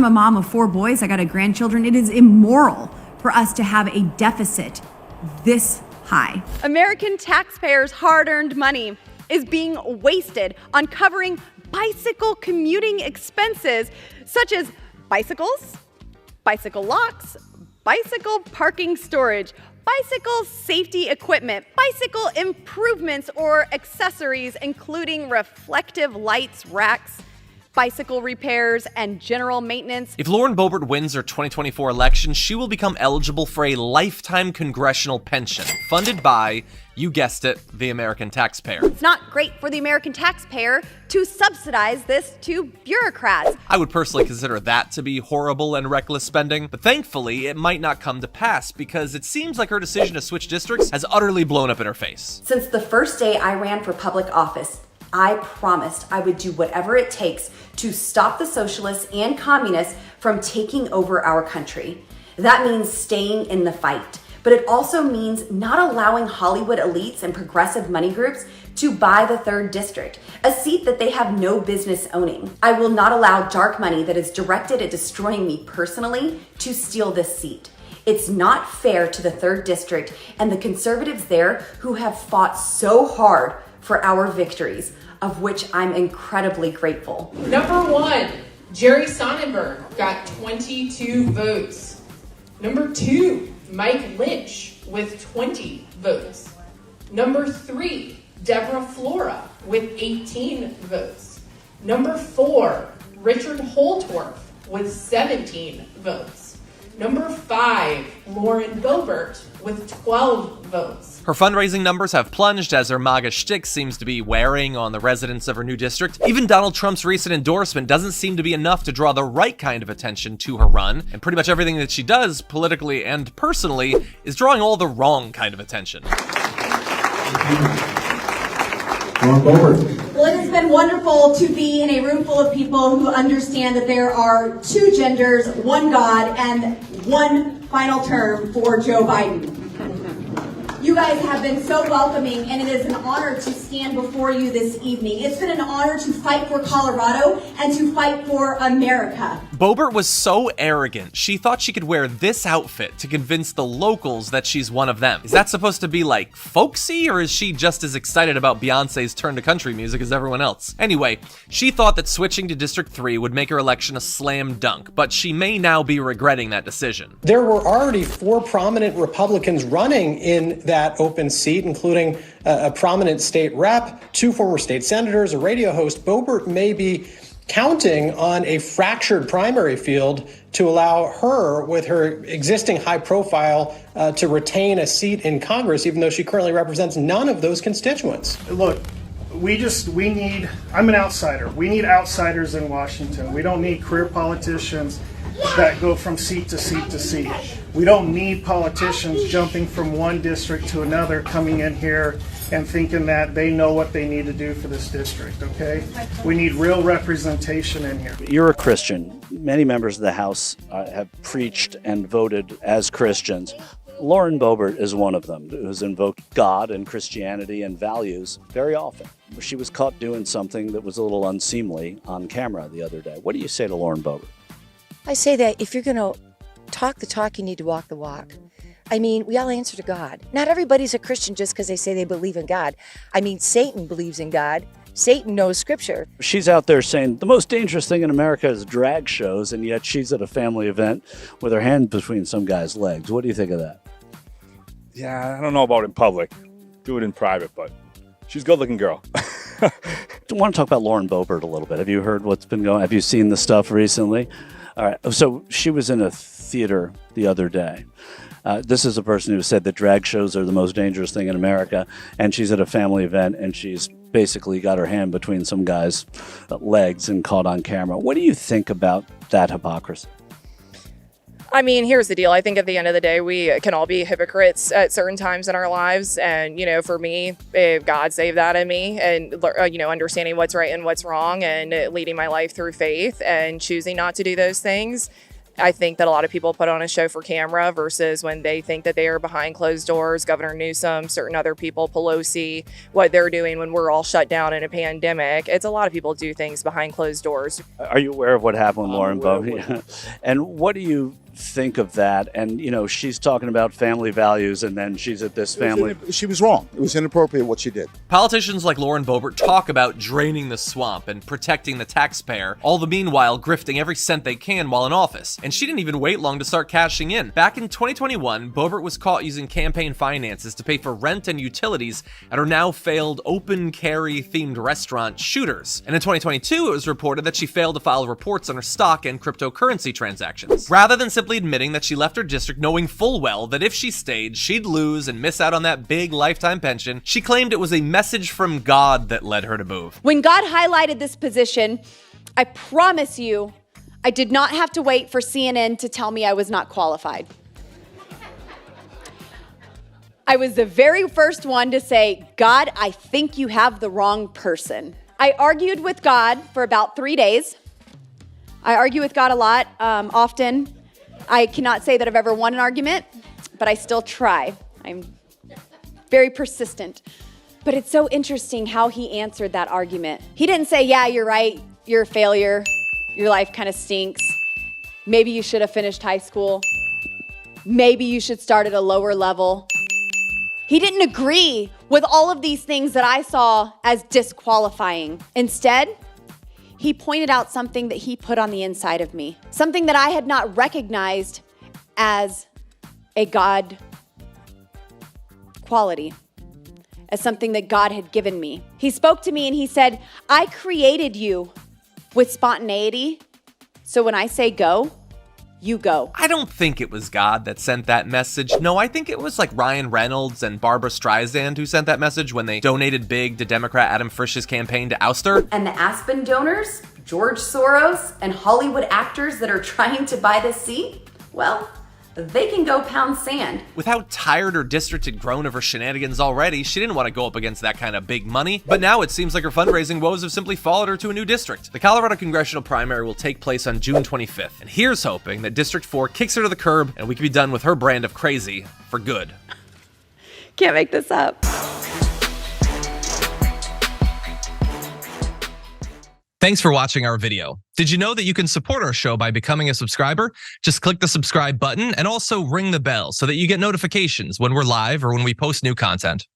a mom of 4 boys. I got grandchildren. It is immoral for us to have a deficit this high. American taxpayers' hard-earned money is being wasted on covering bicycle commuting expenses such as bicycles, bicycle locks, bicycle parking storage, bicycle safety equipment, bicycle improvements or accessories, including reflective lights, racks, bicycle repairs, and general maintenance. If Lauren Boebert wins her 2024 election, she will become eligible for a lifetime congressional pension funded by, you guessed it, the American taxpayer. It's not great for the American taxpayer to subsidize this to bureaucrats. I would personally consider that to be horrible and reckless spending, but thankfully it might not come to pass because it seems like her decision to switch districts has utterly blown up in her face. Since the first day I ran for public office, I promised I would do whatever it takes to stop the socialists and communists from taking over our country. That means staying in the fight, but it also means not allowing Hollywood elites and progressive money groups to buy the 3rd district, a seat that they have no business owning. I will not allow dark money that is directed at destroying me personally to steal this seat. It's not fair to the 3rd district and the conservatives there who have fought so hard for our victories, of which I'm incredibly grateful. Number 1, Jerry Sonnenberg got 22 votes. Number 2, Mike Lynch with 20 votes. Number 3, Deborah Flora with 18 votes. Number 4, Richard Holtorf with 17 votes. Number 5, Lauren Boebert with 12 votes. Her fundraising numbers have plunged as her MAGA shtick seems to be wearing on the residents of her new district. Even Donald Trump's recent endorsement doesn't seem to be enough to draw the right kind of attention to her run, and pretty much everything that she does, politically and personally, is drawing all the wrong kind of attention. Well, it has been wonderful to be in a room full of people who understand that there are 2 genders, 1 God, and 1 final term for Joe Biden. You guys have been so welcoming, and it is an honor to stand before you this evening. It's been an honor to fight for Colorado and to fight for America. Boebert was so arrogant, she thought she could wear this outfit to convince the locals that she's one of them. Is that supposed to be like folksy, or is she just as excited about Beyonce's turn to country music as everyone else? Anyway, she thought that switching to District 3 would make her election a slam dunk, but she may now be regretting that decision. There were already 4 prominent Republicans running in that open seat, including a prominent state rep, 2 former state senators, a radio host. Boebert may be counting on a fractured primary field to allow her, with her existing high profile, to retain a seat in Congress, even though she currently represents none of those constituents. Look, I'm an outsider. We need outsiders in Washington. We don't need career politicians that go from seat to seat to seat. We don't need politicians jumping from one district to another, coming in here and thinking that they know what they need to do for this district, okay? We need real representation in here. You're a Christian. Many members of the House have preached and voted as Christians. Lauren Boebert is one of them who has invoked God and Christianity and values very often. She was caught doing something that was a little unseemly on camera the other day. What do you say to Lauren Boebert? I say that if you're going to talk the talk, you need to walk the walk. I mean, we all answer to God. Not everybody's a Christian just because they say they believe in God. I mean, Satan believes in God. Satan knows Scripture. She's out there saying the most dangerous thing in America is drag shows, and yet she's at a family event with her hand between some guy's legs. What do you think of that? Yeah, I don't know about in public. Do it in private, but she's a good-looking girl. I want to talk about Lauren Boebert a little bit. Have you heard what's been going on? Have you seen the stuff recently? All right. So she was in a theater the other day. This is a person who said that drag shows are the most dangerous thing in America, and she's at a family event, and she's basically got her hand between some guy's legs and caught on camera. What do you think about that hypocrisy? I mean, here's the deal. I think at the end of the day, we can all be hypocrites at certain times in our lives. And, you know, for me, God saved that in me and, you know, understanding what's right and what's wrong and leading my life through faith and choosing not to do those things. I think that a lot of people put on a show for camera versus when they think that they are behind closed doors. Governor Newsom, certain other people, Pelosi, what they're doing when we're all shut down in a pandemic. It's a lot of people do things behind closed doors. Are you aware of what happened with Lauren Boebert? And what do you think of that? And, you know, she's talking about family values and then she's at this family. She was wrong. It was inappropriate what she did. Politicians like Lauren Boebert talk about draining the swamp and protecting the taxpayer, all the meanwhile grifting every cent they can while in office. And she didn't even wait long to start cashing in. Back in 2021, Boebert was caught using campaign finances to pay for rent and utilities at her now failed open carry themed restaurant Shooters. And in 2022, it was reported that she failed to file reports on her stock and cryptocurrency transactions. Rather than simply admitting that she left her district knowing full well that if she stayed, she'd lose and miss out on that big lifetime pension, she claimed it was a message from God that led her to move. When God highlighted this position, I promise you, I did not have to wait for CNN to tell me I was not qualified. I was the very first one to say, God, I think you have the wrong person. I argued with God for about 3 days. I argue with God a lot, often. I cannot say that I've ever won an argument, but I still try. I'm very persistent. But it's so interesting how he answered that argument. He didn't say, yeah, you're right, you're a failure, your life kind of stinks. Maybe you should have finished high school. Maybe you should start at a lower level. He didn't agree with all of these things that I saw as disqualifying. Instead, he pointed out something that he put on the inside of me, something that I had not recognized as a God quality, as something that God had given me. He spoke to me and he said, I created you with spontaneity, so when I say go, you go. I don't think it was God that sent that message. No, I think it was like Ryan Reynolds and Barbara Streisand who sent that message when they donated big to Democrat Adam Frisch's campaign to oust her. And the Aspen donors, George Soros, and Hollywood actors that are trying to buy this seat, well, they can go pound sand. With how tired her district had grown of her shenanigans already, she didn't want to go up against that kind of big money. But now it seems like her fundraising woes have simply followed her to a new district. The Colorado congressional primary will take place on June 25th. And here's hoping that District 4 kicks her to the curb and we can be done with her brand of crazy for good. Can't make this up. Thanks for watching our video. Did you know that you can support our show by becoming a subscriber? Just click the subscribe button and also ring the bell so that you get notifications when we're live or when we post new content.